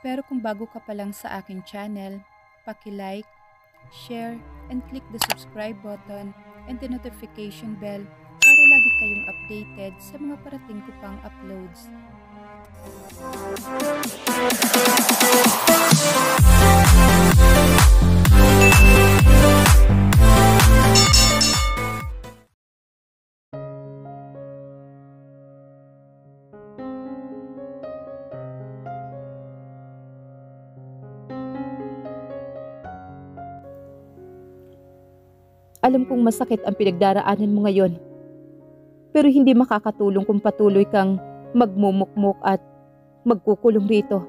Pero kung bago ka pa lang sa aking channel, paki-like, share, and click the subscribe button and the notification bell para lagi kayong updated sa mga parating ko pang uploads. Alam kong masakit ang pinagdaraanan mo ngayon. Pero hindi makakatulong kung patuloy kang magmumukmok at magkukulong rito.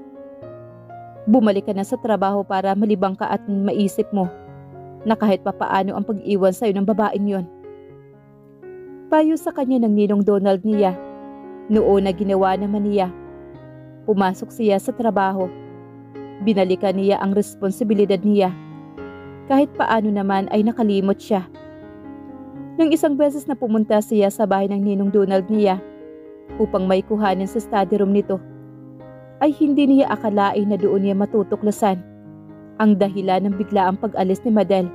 Bumalik ka na sa trabaho para malibang ka at maisip mo na kahit papaano ang pag-iwan sa'yo ng babaeng yon. Payo sa kanya ng ninong Donald niya. Noon na ginawa naman niya. Pumasok siya sa trabaho. Binalikan niya ang responsibilidad niya. Kahit paano naman ay nakalimot siya. Nang isang beses na pumunta siya sa bahay ng ninong Donald niya upang may kuhanin sa study room nito, ay hindi niya akalain na doon niya matutuklasan ang dahilan ng biglaang pag-alis ni Madel.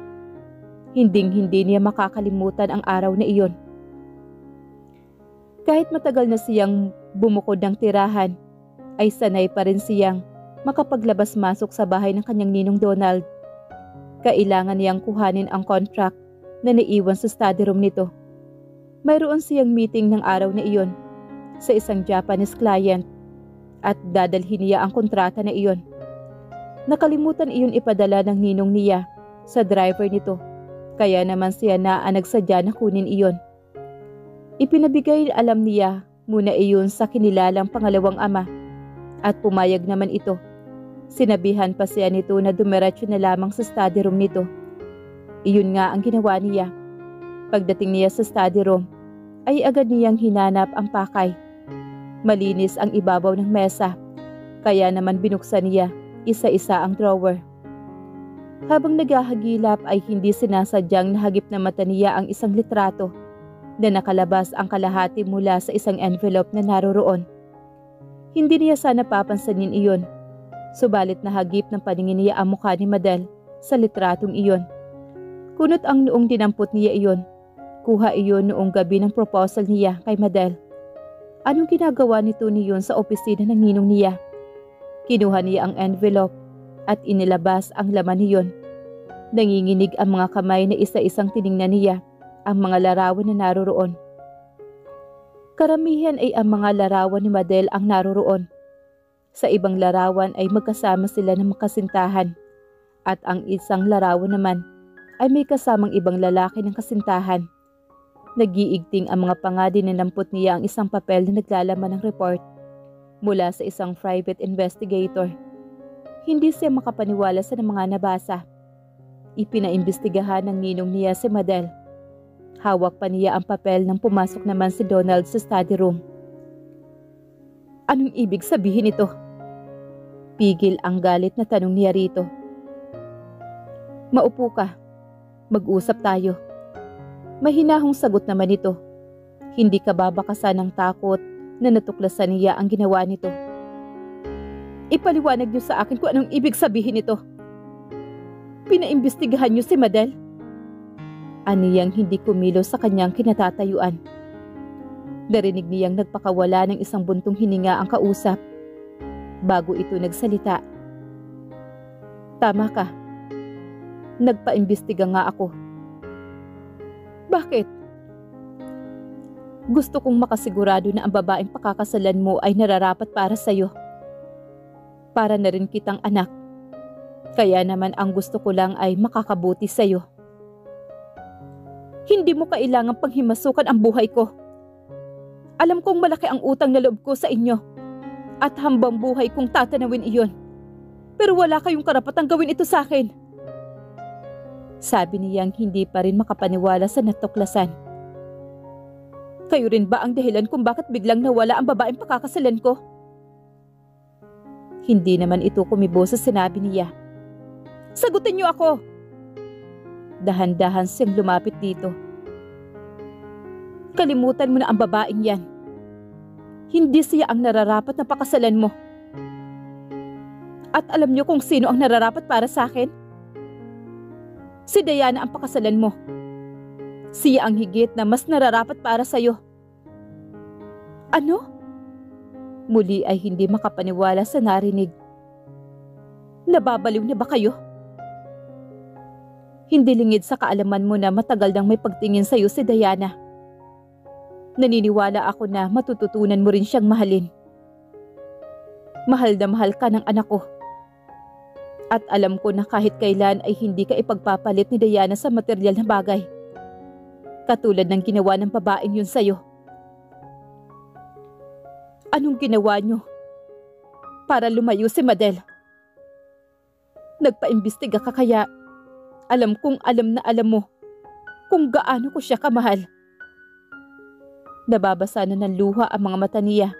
Hinding-hindi niya makakalimutan ang araw na iyon. Kahit matagal na siyang bumukod ng tirahan, ay sanay pa rin siyang makapaglabas-masok sa bahay ng kanyang ninong Donald. Kailangan niyang kuhanin ang contract na naiwan sa study room nito. Mayroon siyang meeting ng araw na iyon sa isang Japanese client at dadalhin niya ang kontrata na iyon. Nakalimutan iyon ipadala ng ninong niya sa driver nito, kaya naman siya na ang nagsadya na kunin iyon. Ipinabigay alam niya muna iyon sa kinilalang pangalawang ama at pumayag naman ito. Sinabihan pa siya nito na dumiretso na lamang sa study room nito. Iyon nga ang ginawa niya. Pagdating niya sa study room, ay agad niyang hinanap ang pakay. Malinis ang ibabaw ng mesa, kaya naman binuksan niya isa-isa ang drawer. Habang naghahagilap ay hindi sinasadyang nahagip na mata niya ang isang litrato na nakalabas ang kalahati mula sa isang envelope na naroroon. Hindi niya sana papansanin iyon. Subalit nahagip ng paningin niya ang mukha ni Madel sa litratong iyon. Kunot ang noong dinampot niya iyon. Kuha iyon noong gabi ng proposal niya kay Madel. Anong ginagawa nito niyon sa opisina ng ninong niya? Kinuha niya ang envelope at inilabas ang laman niyon. Nanginginig ang mga kamay na isa-isang tiningnan niya ang mga larawan na naroroon. Karamihan ay ang mga larawan ni Madel ang naroroon. Sa ibang larawan ay magkasama sila ng makasintahan at ang isang larawan naman ay may kasamang ibang lalaki ng kasintahan. Nag-iigting ang mga panga din na nampot niya ang isang papel na naglalaman ng report mula sa isang private investigator. Hindi siya makapaniwala sa mga nabasa. Ipinaimbestigahan ng ninong niya si Madel. Hawak pa niya ang papel nang pumasok naman si Donald sa study room. Anong ibig sabihin ito? Pigil ang galit na tanong niya rito. Maupo ka. Mag-usap tayo. Mahinahong sagot naman ito. Hindi ka babakasan ng takot na natuklasan niya ang ginawa nito. Ipaliwanag niyo sa akin kung anong ibig sabihin nito. Pinaimbestigahan niyo si Madel? Aniyang hindi kumilos sa kanyang kinatatayuan. Narinig niyang nagpakawala ng isang buntong hininga ang kausap. Bago ito nagsalita. Tama ka. Nagpaimbestiga nga ako. Bakit? Gusto kong makasigurado na ang babaeng pakakasalan mo ay nararapat para sa'yo. Para na rin kitang anak. Kaya naman ang gusto ko lang ay makakabuti sa'yo. Hindi mo kailangang panghimasukan ang buhay ko. Alam kong malaki ang utang na loob ko sa inyo at hambang buhay kong tatanawin iyon. Pero wala kayong karapatang gawin ito sa akin. Sabi niyang hindi pa rin makapaniwala sa natuklasan. Kayo rin ba ang dahilan kung bakit biglang nawala ang babaeng pakakasalan ko? Hindi naman ito kumibo sa sinabi niya. Sagutin niyo ako! Dahan-dahan siyang lumapit dito. Kalimutan mo na ang babaeng yan. Hindi siya ang nararapat na pakasalan mo. At alam niyo kung sino ang nararapat para sa akin? Si Diana ang pakasalan mo. Siya ang higit na mas nararapat para sa'yo. Ano? Muli ay hindi makapaniwala sa narinig. Nababaliw na ba kayo? Hindi lingid sa kaalaman mo na matagal nang may pagtingin sa'yo si Diana. Naniniwala ako na matututunan mo rin siyang mahalin. Mahal na mahal ka ng anak ko. At alam ko na kahit kailan ay hindi ka ipagpapalit ni Diana sa material na bagay. Katulad ng ginawa ng babaeng yun sa'yo. Anong ginawa niyo para lumayo si Madel? Nagpaimbestiga ka kaya alam kong alam na alam mo kung gaano ko siya kamahal. Nababasa na ng luha ang mga mata niya.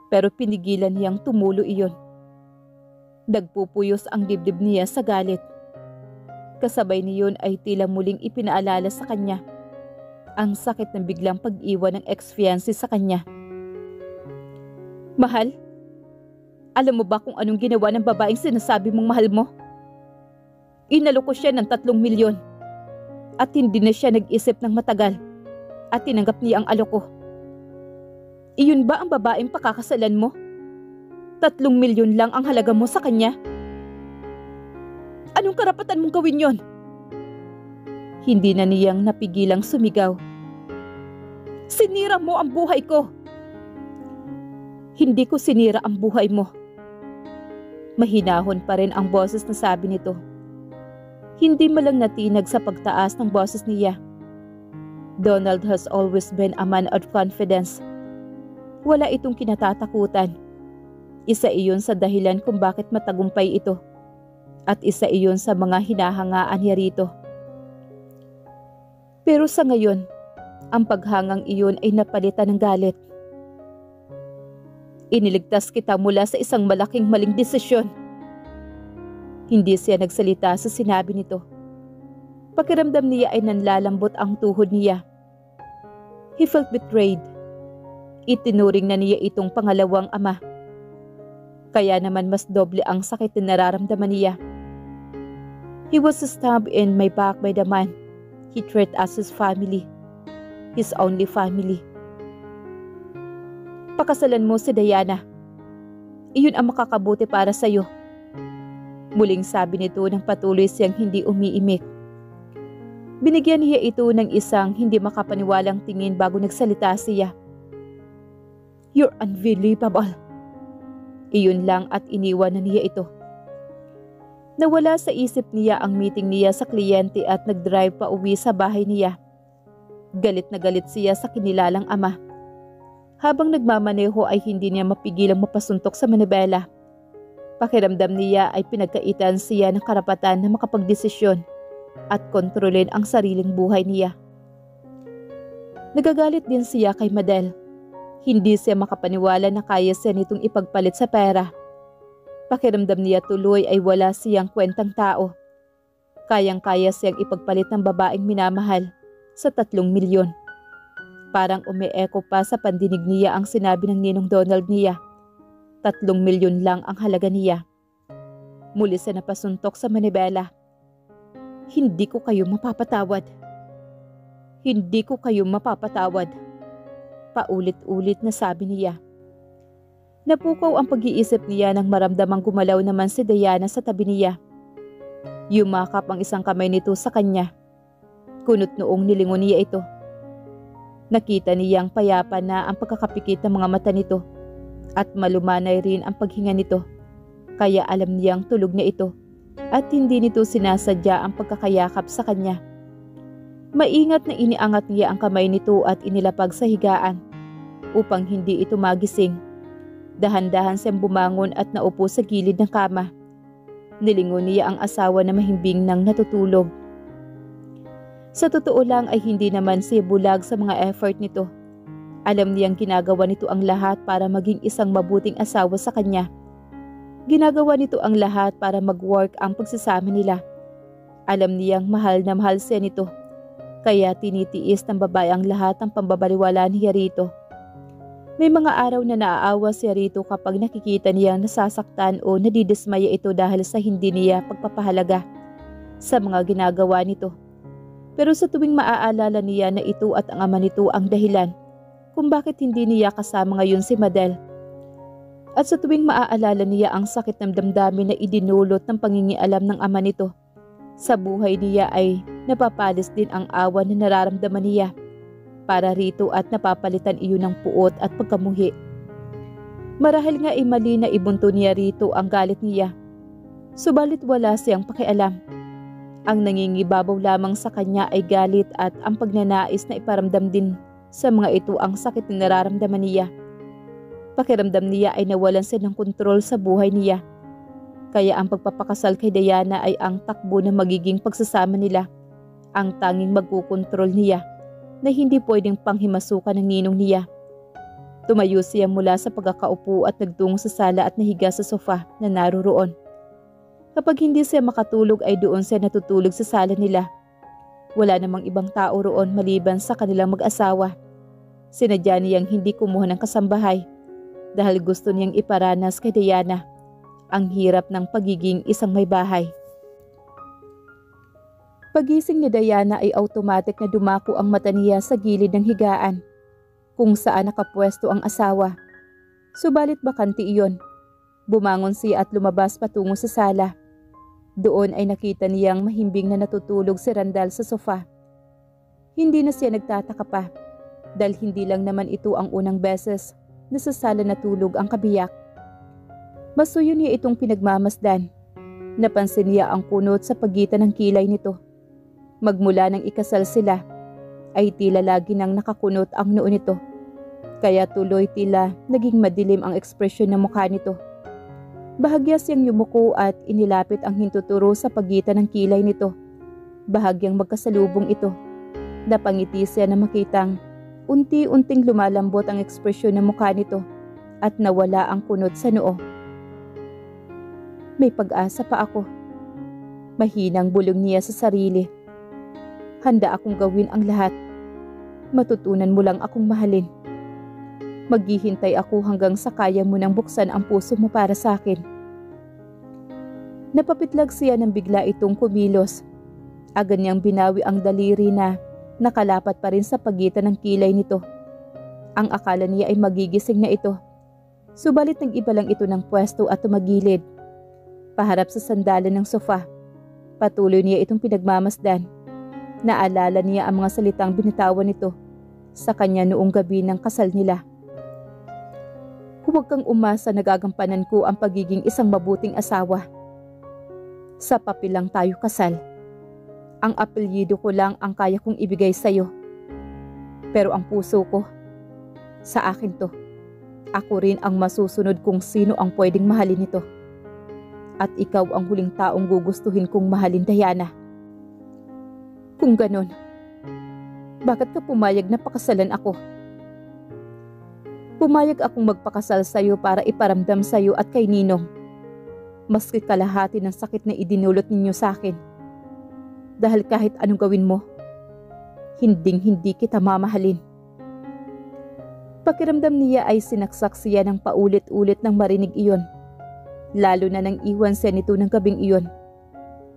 Pero pinigilan niyang tumulo iyon. Nagpupuyos ang dibdib niya sa galit. Kasabay niyon ay tila muling ipinaalala sa kanya ang sakit ng biglang pag-iwan ng ex-fiancé sa kanya. Mahal, alam mo ba kung anong ginawa ng babaeng sinasabi mong mahal mo? Inalok ko siya ng 3 milyon at hindi na siya nag-isip ng matagal at tinanggap niya ang alok ko. Iyon ba ang babaeng pakakasalan mo? 3 milyon lang ang halaga mo sa kanya? Anong karapatan mong gawin yon? Hindi na niyang napigilang sumigaw. Sinira mo ang buhay ko! Hindi ko sinira ang buhay mo. Mahinahon pa rin ang boses na sabi nito. Hindi malang natinag sa pagtaas ng boses niya. Donald has always been a man of confidence. Wala itong kinatatakutan. Isa iyon sa dahilan kung bakit matagumpay ito. At isa iyon sa mga hinahangaan niya rito. Pero sa ngayon, ang paghangang iyon ay napalitan ng galit. Iniligtas kita mula sa isang malaking maling desisyon. Hindi siya nagsalita sa sinabi nito. Pakiramdam niya ay nanlalambot ang tuhod niya. He felt betrayed. Itinuring na niya itong pangalawang ama. Kaya naman mas doble ang sakit na nararamdaman niya. He was stabbed in my back by the man he treated as his family. His only family. Pakasalan mo si Diana. Iyon ang makakabuti para sa'yo. Muling sabi nito nang patuloy siyang hindi umiimik. Binigyan niya ito ng isang hindi makapaniwalang tingin bago nagsalita siya. You're unbelievable. Iyon lang at iniwan na niya ito. Nawala sa isip niya ang meeting niya sa kliyente at nag-drive pa uwi sa bahay niya. Galit na galit siya sa kinilalang ama. Habang nagmamaneho ay hindi niya mapigilang mapasuntok sa manibela. Pakiramdam niya ay pinagkaitan siya ng karapatan na makapagdesisyon at kontrolin ang sariling buhay niya. Nagagalit din siya kay Madel. Hindi siya makapaniwala na kaya siya nitong ipagpalit sa pera. Pakiramdam niya tuloy ay wala siyang kwentang tao. Kayang-kaya siyang ipagpalit ng babaeng minamahal sa 3 milyon. Parang umi-echo pa sa pandinig niya ang sinabi ng ninong Donald niya. 3 milyon lang ang halaga niya. Muli siya napasuntok sa manibela. Hindi ko kayo mapapatawad. Hindi ko kayo mapapatawad. Paulit-ulit na sabi niya. Napukaw ang pag-iisip niya nang maramdamang gumalaw naman si Diana sa tabi niya. Yumakap ang isang kamay nito sa kanya. Kunot noong nilingon niya ito. Nakita niyang payapa na ang pagkakapikit ng mga mata nito at malumanay rin ang paghinga nito. Kaya alam niyang tulog na ito at hindi nito sinasadya ang pagkakayakap sa kanya. Maingat na iniangat niya ang kamay nito at inilapag sa higaan upang hindi ito magising. Dahan-dahan siyang bumangon at naupo sa gilid ng kama. Nilingon niya ang asawa na mahimbing nang natutulog. Sa totoo lang ay hindi naman siya bulag sa mga effort nito. Alam niyang ginagawa nito ang lahat para maging isang mabuting asawa sa kanya. Ginagawa nito ang lahat para mag-work ang pagsasama nila. Alam niyang mahal na mahal siya nito. Kaya tinitiis ng babae ang lahat ng pambabaliwala niya rito. May mga araw na naaawa siya rito kapag nakikita niyang nasasaktan o nadidismaya ito dahil sa hindi niya pagpapahalaga sa mga ginagawa nito. Pero sa tuwing maaalala niya na ito at ang ama nito ang dahilan kung bakit hindi niya kasama ngayon si Madel. At sa tuwing maaalala niya ang sakit ng damdamin na idinulot ng pangingialam ng ama nito, sa buhay niya ay napapalis din ang awa na nararamdaman niya para rito at napapalitan iyon ng puot at pagkamuhi. Marahil nga ay mali na ibunto niya rito ang galit niya, subalit wala siyang pakialam. Ang nangingibabaw lamang sa kanya ay galit at ang pagnanais na iparamdam din sa mga ito ang sakit na nararamdaman niya. Pakiramdam niya ay nawalan siya ng kontrol sa buhay niya. Kaya ang pagpapakasal kay Diana ay ang takbo na magiging pagsasama nila, ang tanging magkukontrol niya na hindi pwedeng panghimasukan ng ninong niya. Tumayo siya mula sa pagkakaupo at nagtungo sa sala at nahiga sa sofa na naroroon. Kapag hindi siya makatulog ay doon siya natutulog sa sala nila. Wala namang ibang tao roon maliban sa kanilang mag-asawa. Sinadya niyang hindi kumuha ng kasambahay dahil gusto niyang iparanas kay Diana ang hirap ng pagiging isang may bahay. Pagising ni Diana ay automatic na dumako ang mata niya sa gilid ng higaan kung saan nakapwesto ang asawa. Subalit bakante iyon. Bumangon siya at lumabas patungo sa sala. Doon ay nakita niyang mahimbing na natutulog si Randall sa sofa. Hindi na siya nagtataka pa dahil hindi lang naman ito ang unang beses na sa sala natulog ang kabiyak. Masuyo niya itong pinagmamasdan. Napansin niya ang kunot sa pagitan ng kilay nito. Magmula nang ikasal sila, ay tila lagi nang nakakunot ang noo nito. Kaya tuloy tila naging madilim ang ekspresyon ng mukha nito. Bahagya siyang yumuko at inilapit ang hintuturo sa pagitan ng kilay nito. Bahagyang magkasalubong ito. Napangiti siya na makitang unti-unting lumalambot ang ekspresyon ng mukha nito at nawala ang kunot sa noo. May pag-asa pa ako. Mahinang bulong niya sa sarili. Handa akong gawin ang lahat. Matutunan mo lang akong mahalin. Maghihintay ako hanggang sa kaya mo nang buksan ang puso mo para sa akin. Napapitlag siya nang bigla itong kumilos. Agad niyang binawi ang daliri na nakalapat pa rin sa pagitan ng kilay nito. Ang akala niya ay magigising na ito. Subalit nag-iba lang ito ng pwesto at tumagilid. Paharap sa sandalan ng sofa. Patuloy niya itong pinagmamasdan. Naalala niya ang mga salitang binitawan nito sa kanya noong gabi ng kasal nila. Huwag kang umasa na gagampanan ko ang pagiging isang mabuting asawa. Sa papel lang tayo kasal. Ang apelyido ko lang ang kaya kong ibigay sa iyo. Pero ang puso ko, sa akin to. Ako rin ang masusunod kung sino ang pwedeng mahalin ito. At ikaw ang huling taong gugustuhin kong mahalin, Diana. Kung ganon, bakit ka pumayag na pakasalan ako? Pumayag akong magpakasal sa iyo para iparamdam sa iyo at kay Ninong. Maski kalahati ng sakit na idinulot ninyo sa akin. Dahil kahit anong gawin mo, hinding-hindi kita mamahalin. Pakiramdam niya ay sinaksak siya ng paulit-ulit nang marinig iyon. Lalo na nang iwan siya nito ng gabing iyon.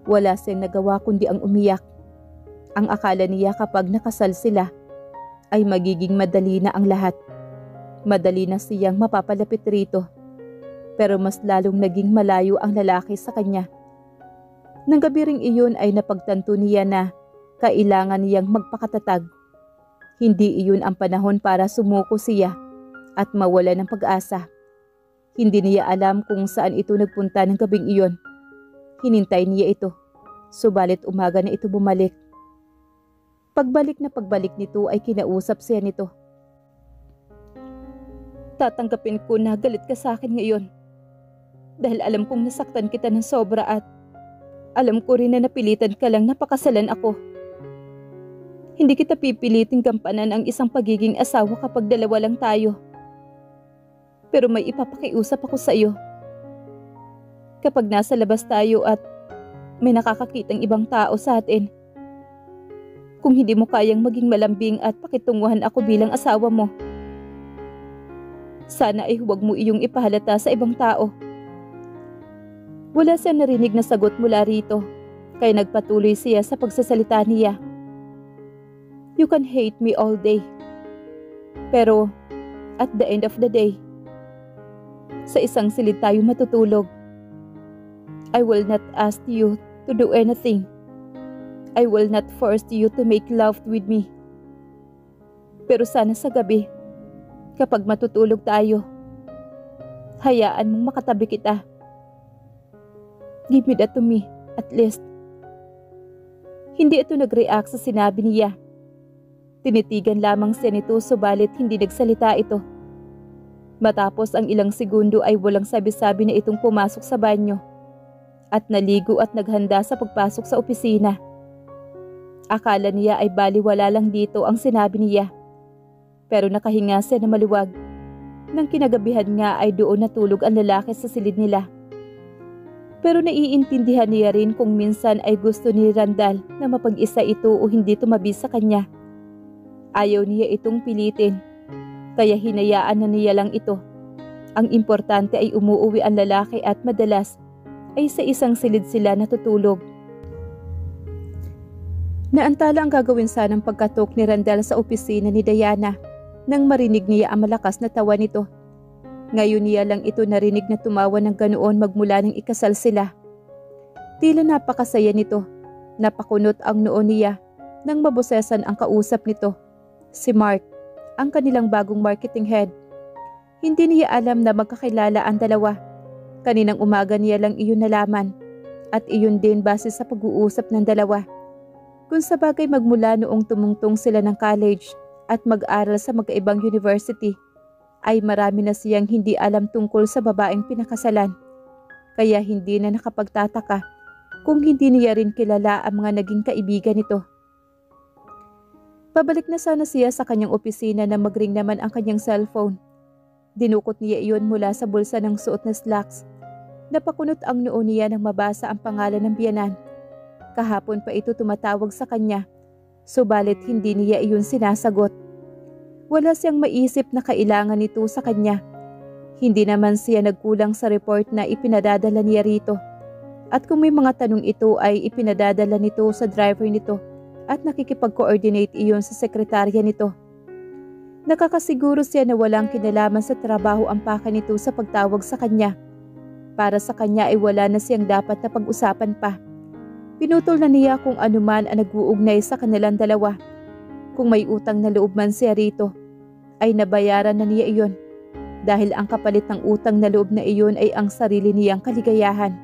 Wala siyang nagawa kundi ang umiyak. Ang akala niya kapag nakasal sila ay magiging madali na ang lahat. Madali na siyang mapapalapit rito. Pero mas lalong naging malayo ang lalaki sa kanya. Nang gabi ring iyon ay napagtanto niya na kailangan niyang magpakatatag. Hindi iyon ang panahon para sumuko siya at mawala ng pag-asa. Hindi niya alam kung saan ito nagpunta ng gabing iyon. Hinintay niya ito. Subalit umaga na ito bumalik. Pagbalik nito ay kinausap siya nito. Tatanggapin ko na galit ka sa akin ngayon. Dahil alam kong nasaktan kita ng sobra at alam ko rin na napilitan ka lang na pakasalan ako. Hindi kita pipiliting gampanan ang isang pagiging asawa kapag dalawa lang tayo. Pero may ipapakiusap ako sa iyo. Kapag nasa labas tayo at may nakakakitang ibang tao sa atin, kung hindi mo kayang maging malambing at pakitunguhan ako bilang asawa mo, Sana ay huwag mo iyong ipahalata sa ibang tao. Wala siyang narinig na sagot mula rito, kaya nagpatuloy siya sa pagsasalita niya. You can hate me all day. Pero, at the end of the day, sa isang silid tayo matutulog. I will not ask you to do anything. I will not force you to make love with me. Pero sana sa gabi, kapag matutulog tayo, hayaan mong makatabi kita. Give me that to me, at least. Hindi ito nag-react sa sinabi niya. Tinitigan lamang siya nito subalit hindi nagsalita ito. Matapos ang ilang segundo ay walang sabi-sabi na itong pumasok sa banyo at naligo at naghanda sa pagpasok sa opisina. Akala niya ay baliwala lang dito ang sinabi niya. Pero nakahinga siya na maluwag. Nang kinagabihan nga ay doon natulog ang lalaki sa silid nila. Pero naiintindihan niya rin kung minsan ay gusto ni Randall na mapag-isa ito o hindi tumabi sa kanya. Ayaw niya itong pilitin, kaya hinayaan na niya lang ito. Ang importante ay umuuwi ang lalaki at madalas ay sa isang silid sila natutulog. Naantala ang gagawin sanang pagkatok ni Randall sa opisina ni Diana nang marinig niya ang malakas na tawa nito. Ngayon niya lang ito narinig na tumawa ng ganoon magmula nang ikasal sila. Tila napakasaya nito, napakunot ang noo niya nang mabosesan ang kausap nito. Si Mark, ang kanilang bagong marketing head. Hindi niya alam na magkakilala ang dalawa. Kaninang umaga niya lang iyon nalaman. At iyon din base sa pag-uusap ng dalawa. Kung sa bagay magmula noong tumungtong sila ng college at mag-aral sa magkaibang university, ay marami na siyang hindi alam tungkol sa babaeng pinakasalan. Kaya hindi na nakapagtataka kung hindi niya rin kilala ang mga naging kaibigan nito. Pabalik na sana siya sa kanyang opisina na mag-ring naman ang kanyang cellphone. Dinukot niya iyon mula sa bulsa ng suot na slacks. Napakunot ang noo niya nang mabasa ang pangalan ng biyanan. Kahapon pa ito tumatawag sa kanya, subalit hindi niya iyon sinasagot. Wala siyang maisip na kailangan nito sa kanya. Hindi naman siya nagkulang sa report na ipinadadala niya rito. At kung may mga tanong ito ay ipinadadala nito sa driver nito at nakikipag-coordinate iyon sa sekretarya nito. Nakakasiguro siya na walang kinalaman sa trabaho ang paka nito sa pagtawag sa kanya. Para sa kanya ay wala na siyang dapat na pag-usapan pa. Pinutol na niya kung anuman ang nag-uugnay sa kanilang dalawa. Kung may utang na loob man siya rito, ay nabayaran na niya iyon. Dahil ang kapalit ng utang na loob na iyon ay ang sarili niyang kaligayahan.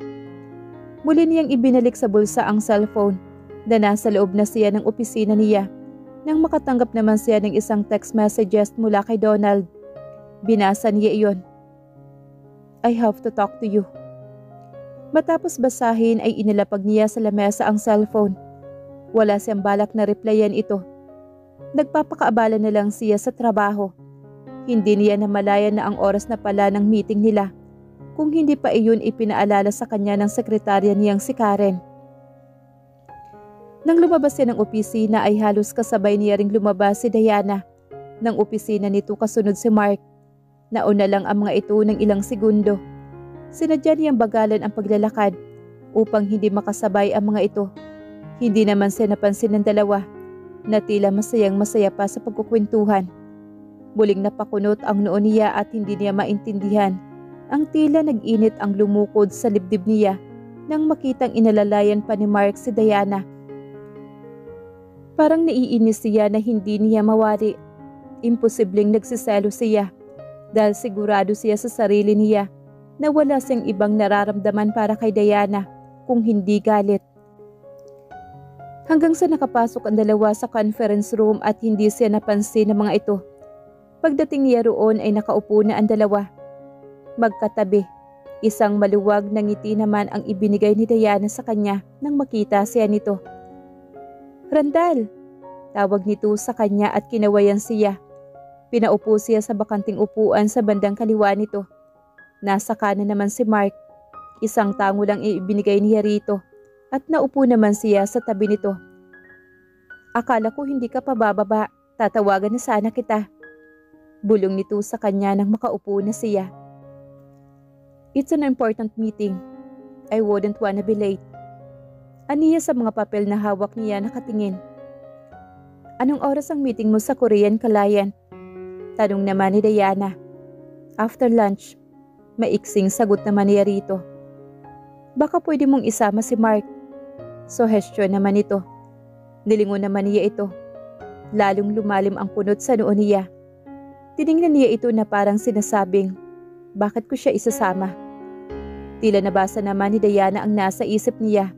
Muli niyang ibinalik sa bulsa ang cellphone na nasa loob na siya ng opisina niya nang makatanggap naman siya ng isang text messages mula kay Donald. Binasa niya iyon. I have to talk to you. Matapos basahin ay inilapag niya sa lamesa ang cellphone. Wala siyang balak na replyan ito. Nagpapakaabala na lang siya sa trabaho. Hindi niya namalayan na ang oras na pala ng meeting nila kung hindi pa iyon ipinaalala sa kanya ng sekretarya niyang si Karen. Nang lumabas siya ng opisina ay halos kasabay niya ring lumabas si Diana. Ng opisina nito kasunod si Mark. Nauna lang ang mga ito ng ilang segundo. Sinadya niyang bagalan ang paglalakad upang hindi makasabay ang mga ito. Hindi naman siya napansin ng dalawa na tila masayang masaya pa sa pagkukwentuhan. Muling napakunot ang noo niya at hindi niya maintindihan ang tila nag-init ang lumukod sa libdib niya nang makitang inalalayan pa ni Mark si Diana. Parang naiinis siya na hindi niya mawari. Imposibleng nagsiselo siya dahil sigurado siya sa sarili niya na wala siyang ibang nararamdaman para kay Diana kung hindi galit. Hanggang sa nakapasok ang dalawa sa conference room at hindi siya napansin ng mga ito. Pagdating niya roon ay nakaupo na ang dalawa. Magkatabi, isang maluwag na ngiti naman ang ibinigay ni Diana sa kanya nang makita siya nito. Randall! Tawag nito sa kanya at kinawayan siya. Pinaupo siya sa bakanting upuan sa bandang kaliwa nito. Nasa kanan naman si Mark. Isang tango lang ibinigay niya rito at naupo naman siya sa tabi nito. Akala ko hindi ka pa bababa. Tatawagan na sana kita. Bulong nito sa kanya nang makaupo na siya. It's an important meeting. I wouldn't wanna be late. Aniya sa mga papel na hawak niya nakatingin. Anong oras ang meeting mo sa Korean client? Tanong naman ni Diana. After lunch. Maiksing sagot naman niya rito. Baka pwede mong isama si Mark. Suhestyon naman ito. Nilingon naman niya ito. Lalong lumalim ang punot sa noo niya. Tiningnan niya ito na parang sinasabing, bakit ko siya isasama? Tila nabasa naman ni Diana ang nasa isip niya.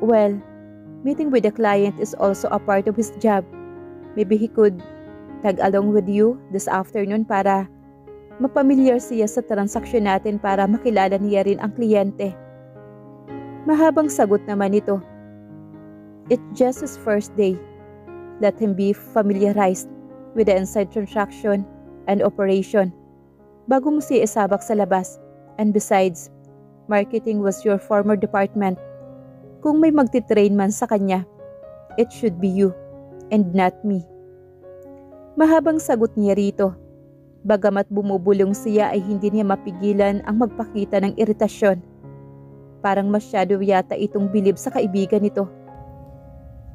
Well, meeting with the client is also a part of his job. Maybe he could tag along with you this afternoon para mapamilyar siya sa transaksyon natin para makilala niya rin ang kliyente. Mahabang sagot naman ito. It's just his first day. Let him be familiarized with the inside transaction and operation bago mo siya isabak sa labas. And besides, marketing was your former department. Kung may magtitrain man sa kanya, it should be you and not me. Mahabang sagot niya rito. Bagamat bumubulong siya ay hindi niya mapigilan ang magpakita ng iritasyon. Parang masyado yata itong bilib sa kaibigan nito.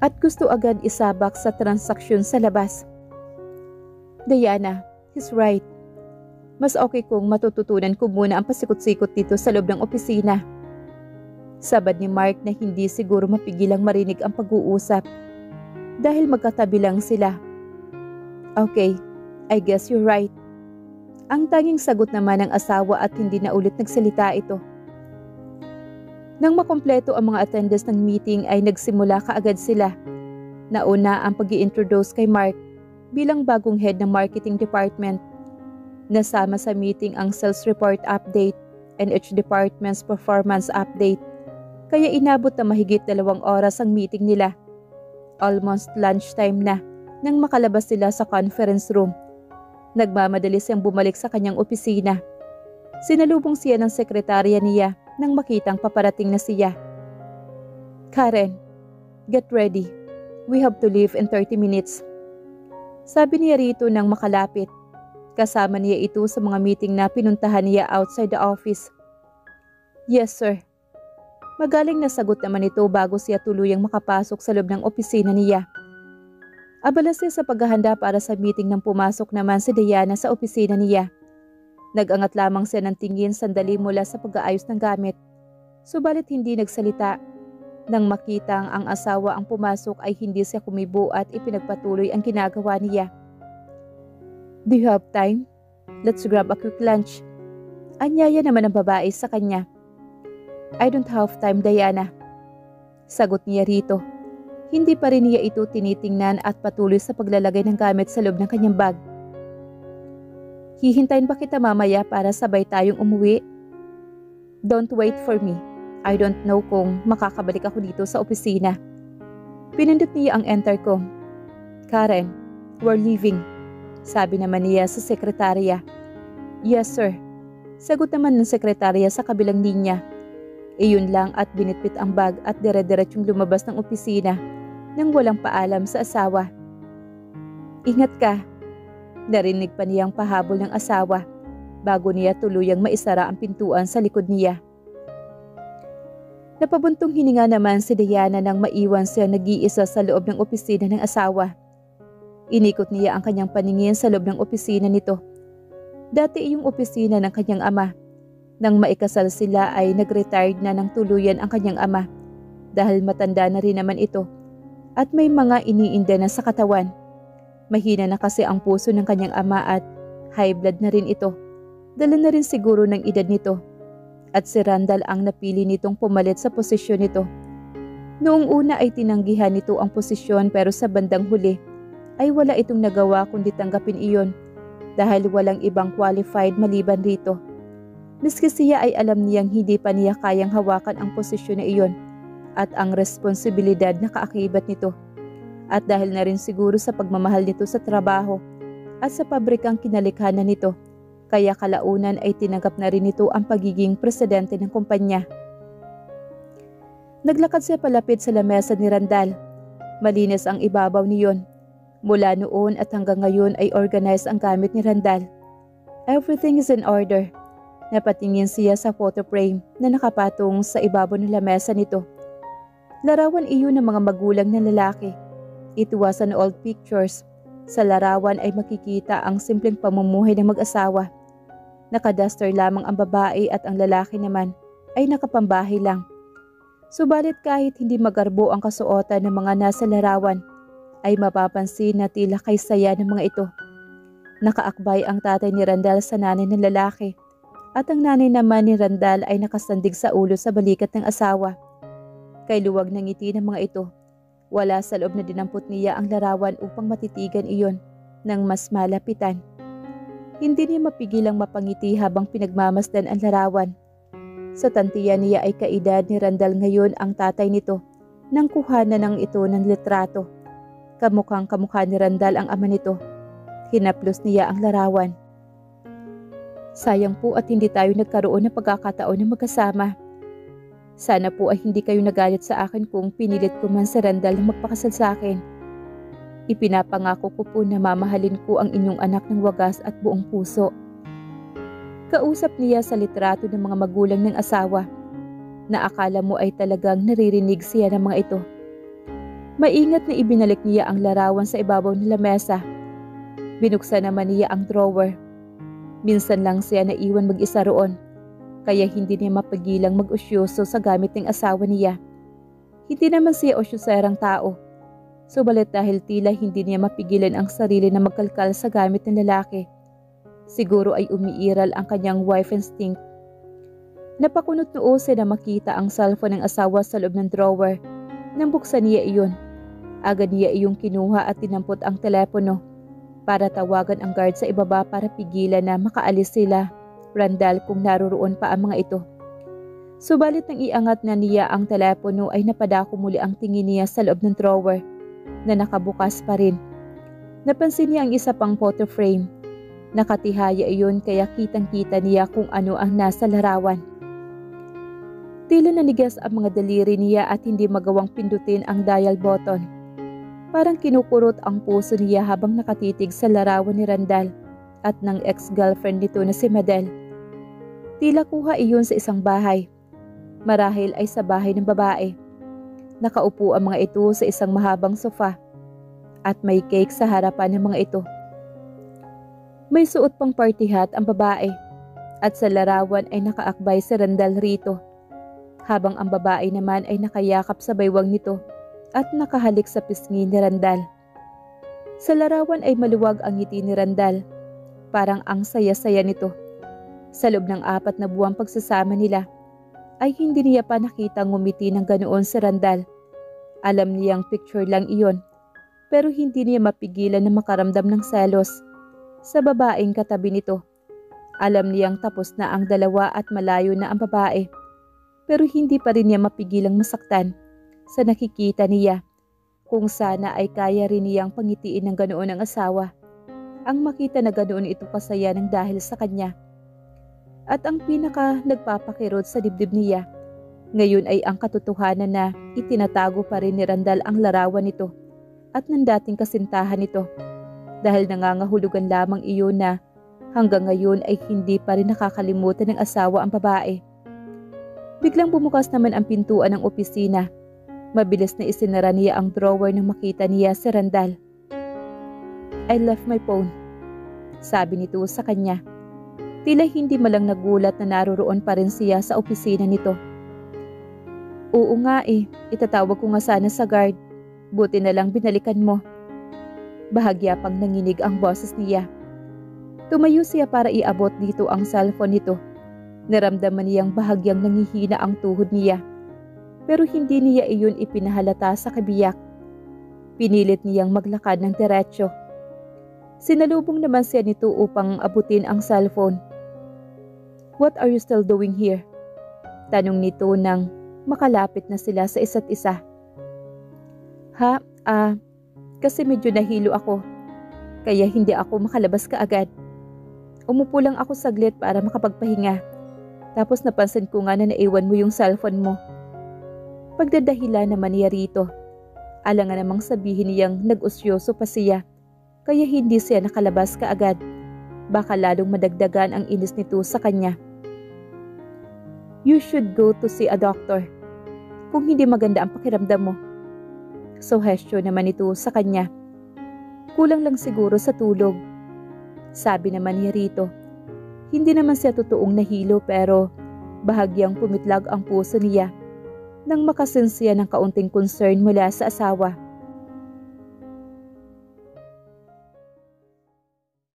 At gusto agad isabak sa transaksyon sa labas. Diana, he's right. Mas okay kung matututunan ko muna ang pasikot-sikot dito sa loob ng opisina. Sabad ni Mark na hindi siguro mapigilang marinig ang pag-uusap dahil magkatabi lang sila. Okay, I guess you're right. Ang tanging sagot naman ng asawa at hindi na ulit nagsalita ito. Nang makumpleto ang mga attendance ng meeting ay nagsimula kaagad sila. Nauna ang pag-i-introduce kay Mark bilang bagong head ng marketing department. Nasama sa meeting ang sales report update and each department's performance update. Kaya inabot na mahigit 2 oras ang meeting nila. Almost lunchtime na nang makalabas sila sa conference room. Nagmamadali siyang bumalik sa kanyang opisina. Sinalubong siya ng sekretarya niya nang makitang paparating na siya. Karen, get ready. We have to leave in 30 minutes. Sabi niya rito nang makalapit. Kasama niya ito sa mga meeting na pinuntahan niya outside the office. Yes, sir. Magaling na sagot naman ito bago siya tuluyang makapasok sa loob ng opisina niya. Abala siya sa paghahanda para sa meeting nang pumasok naman si Diana sa opisina niya. Nag-angat lamang siya ng tingin sandali mula sa pag-aayos ng gamit. Subalit hindi nagsalita. Nang makitang ang asawa ang pumasok ay hindi siya kumibo at ipinagpatuloy ang ginagawa niya. Do you have time? Let's grab a quick lunch. Anyaya naman ang babae sa kanya. I don't have time, Diana. Sagot niya rito. Hindi pa rin niya ito tinitingnan at patuloy sa paglalagay ng gamit sa loob ng kanyang bag. Hihintayin pa kita mamaya para sabay tayong umuwi? Don't wait for me. I don't know kung makakabalik ako dito sa opisina. Pinindot niya ang intercom. Karen, we're leaving. Sabi naman niya sa sekretarya. Yes, sir. Sagot naman ng sekretarya sa kabilang linya. Iyon lang at binitbit ang bag at dire-diretsyong lumabas ng opisina nang walang paalam sa asawa. Ingat ka. Narinig pa niyang pahabol ng asawa bago niya tuluyang maisara ang pintuan sa likod niya. Napabuntong hininga naman si Diana nang maiwan siya nag-iisa sa loob ng opisina ng asawa. Inikot niya ang kanyang paningin sa loob ng opisina nito. Dati yung opisina ng kanyang ama. Nang maikasal sila ay nag-retired na ng tuluyan ang kanyang ama dahil matanda na rin naman ito at may mga iniinda na sa katawan. Mahina na kasi ang puso ng kanyang ama at high blood na rin ito. Dala na rin siguro ng edad nito. At si Randall ang napili nitong pumalit sa posisyon nito. Noong una ay tinanggihan nito ang posisyon pero sa bandang huli ay wala itong nagawa kundi tanggapin iyon dahil walang ibang qualified maliban rito. Miski siya ay alam niyang hindi pa niya kayang hawakan ang posisyon na iyon at ang responsibilidad na kaakibat nito. At dahil na rin siguro sa pagmamahal nito sa trabaho at sa pabrikang kinalikha na nito, kaya kalaunan ay tinanggap na rin nito ang pagiging presidente ng kumpanya. Naglakad siya palapit sa lamesa ni Randall. Malinis ang ibabaw niyon. Mula noon at hanggang ngayon ay organized ang gamit ni Randall. Everything is in order. Napatingin siya sa photo frame na nakapatong sa ibabaw ng lamesa nito. Larawan iyon ng mga magulang na lalaki. It was an old pictures. Sa larawan ay makikita ang simpleng pamumuhay ng mag-asawa. Nakaduster lamang ang babae at ang lalaki naman ay nakapambahay lang. Subalit kahit hindi magarbo ang kasuotan ng mga nasa larawan, ay mapapansin na tila kay saya ng mga ito. Nakaakbay ang tatay ni Randall sa nanay ng lalaki at ang nanay naman ni Randall ay nakasandig sa ulo sa balikat ng asawa. Kay luwag ng ngiti ng mga ito, wala sa loob na dinampot niya ang larawan upang matitigan iyon ng mas malapitan. Hindi niya mapigilang mapangiti habang pinagmamasdan ang larawan. Sa tantiyan niya ay kaedad ni Randall ngayon ang tatay nito nang kuhanan ng ito ng litrato. Kamukhang kamukha ni Randall ang ama nito. Hinaplos niya ang larawan. Sayang po at hindi tayo nagkaroon ng pagkakataon na magkasama. Sana po ay hindi kayo nagalit sa akin kung pinilit ko man si Randall na magpakasal sa akin. Ipinapangako ko po na mamahalin ko ang inyong anak ng wagas at buong puso. Kausap niya sa litrato ng mga magulang ng asawa na akala mo ay talagang naririnig siya ng mga ito. Maingat na ibinalik niya ang larawan sa ibabaw ng lamesa. Binuksan naman niya ang drawer. Minsan lang siya naiwan mag-isa roon, kaya hindi niya mapigilang mag-usyoso sa gamit ng asawa niya. Hindi naman siya usyoserang tao. Subalit dahil tila hindi niya mapigilan ang sarili na magkalkal sa gamit ng lalaki, siguro ay umiiral ang kanyang wife instinct. Napakunot noo siya na makita ang cellphone ng asawa sa loob ng drawer. Nang buksan niya iyon, agad niya iyong kinuha at tinampot ang telepono para tawagan ang guard sa ibaba para pigilan na makaalis sila, Randall, kung naroroon pa ang mga ito. Subalit nang iangat na niya ang telepono ay napadako muli ang tingin niya sa loob ng drawer na nakabukas pa rin. Napansin niya ang isa pang photo frame. Nakatihaya iyon kaya kitang-kita niya kung ano ang nasa larawan. Tila nanigas ang mga daliri niya at hindi magawang pindutin ang dial button. Parang kinukurot ang puso niya habang nakatitig sa larawan ni Randall at ng ex-girlfriend nito na si Madel. Tila kuha iyon sa isang bahay. Marahil ay sa bahay ng babae. Nakaupo ang mga ito sa isang mahabang sofa at may cake sa harapan ng mga ito. May suot pang party hat ang babae at sa larawan ay nakaakbay si Randall rito, habang ang babae naman ay nakayakap sa baywang nito at nakahalik sa pisngi ni Randall. Sa larawan ay maluwag ang ngiti ni Randall, parang ang saya-saya nito. Sa loob ng 4 na buwang pagsasama nila, ay hindi niya pa nakita ngumiti ng ganoon si Randall. Alam niyang picture lang iyon, pero hindi niya mapigilan na makaramdam ng selos sa babaeng katabi nito. Alam niyang tapos na ang dalawa at malayo na ang babae, pero hindi pa rin niya mapigilang masaktan sa nakikita niya. Kung sana ay kaya rin niyang pangitiin ng ganoon ang asawa, ang makita na ganoon ito kasaya ng dahil sa kanya. At ang pinaka nagpapakirot sa dibdib niya ngayon ay ang katotohanan na itinatago pa rin ni Randall ang larawan nito at ng dating kasintahan nito, dahil nangangahulugan lamang iyon na hanggang ngayon ay hindi pa rin nakakalimutan ng asawa ang babae. Biglang bumukas naman ang pintuan ng opisina. Mabilis na isinara niya ang drawer nang makita niya si Randall. "I left my phone," sabi nito sa kanya. Tila hindi malang nagulat na naroroon pa rin siya sa opisina nito. "Oo nga itatawag ko nga sana sa guard. Buti na lang binalikan mo." Bahagya pang nanginig ang boses niya. Tumayo siya para iabot dito ang cellphone nito. Naramdaman niyang bahagyang nangihina ang tuhod niya, pero hindi niya iyon ipinahalata sa kabiyak. Pinilit niyang maglakad ng diretsyo. Sinalubong naman siya nito upang abutin ang cellphone. "What are you still doing here?" Tanong nito nang makalapit na sila sa isa't isa. Kasi medyo nahilo ako, kaya hindi ako makalabas kaagad. Umupo lang ako saglit para makapagpahinga. Tapos napansin ko nga na naiwan mo yung cellphone mo." Pagdadahilan naman niya rito. Alangan namang sabihin niyang nag-usyoso pa siya kaya hindi siya nakalabas kaagad. Baka lalong madagdagan ang inis nito sa kanya. You should go to see a doctor kung hindi maganda ang pakiramdam mo. Suhestyo naman ito sa kanya. Kulang lang siguro sa tulog. Sabi naman ni Rito. Hindi naman siya totoong nahilo pero bahagyang pumitlag ang puso niya nang makasense siya ng kaunting concern mula sa asawa.